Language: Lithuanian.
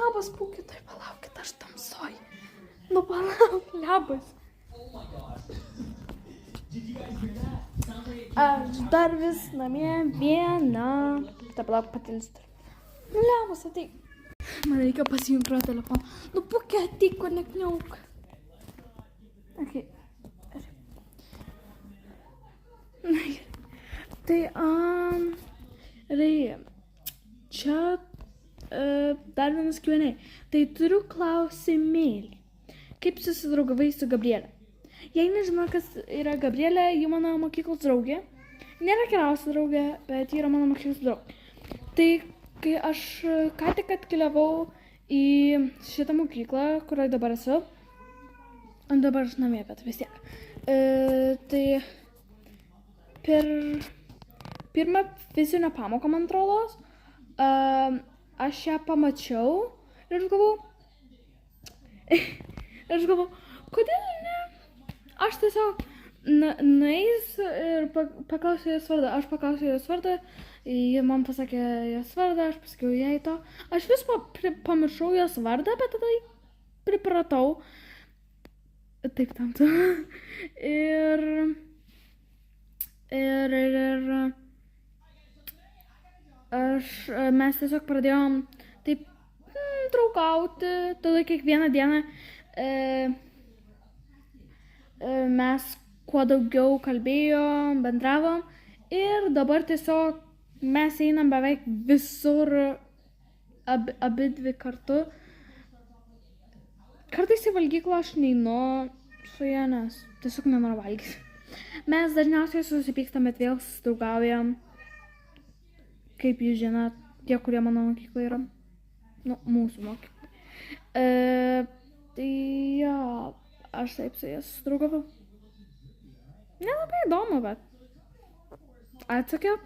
labas, būkit, palaukit, aš tamsoj. Nu, palauk, labas. Aš dar vis namie viena. Tai palauk, patilsti. Nu, labas, ateik. Man reikia pasijungti pro telefoną. Nu, būkit, ateik, ko nekniauk. Okay. Tai, čia dar vienas Q&A. Tai turiu klausimėlį. Kaip susidraugavai su Gabrielė? Jei nežinau, kas yra Gabrielė, ji mano mokyklos draugė. Nėra geriausia draugė, bet ji yra mano mokyklos draugė. Tai, kai aš ką tik atkeliavau į šitą mokyklą, kurioje dabar esu, dabar aš namie, bet vis tiek. Tai per pirmą fizinę pamoką, man atrodo, aš ją pamačiau ir aš galvoju, kodėl ne? Aš tiesiog nueis ir paklausiu jos vardą. Aš paklausiu jos vardą, ji man pasakė jos vardą, aš pasakiau jai to. Aš vis pamiršau jos vardą, bet tada pripratau. Taip, tamtu. Mes tiesiog pradėjom taip draugauti, tada kiekvieną dieną mes kuo daugiau kalbėjom, bendravom ir dabar tiesiog mes einam beveik visur abidvi kartu. Kartais į valgyklą aš neinu su ja, nes tiesiog nenoriu valgyti. Mes dažniausiai susipykstam, bet vėl susidraugaujam. Kaip jūs žinot, tie, kurie mano mokykla yra. Nu, mūsų mokykla. Tai jo, aš taip su jas susidraugavau. Nelabai įdomu, bet atsakiau.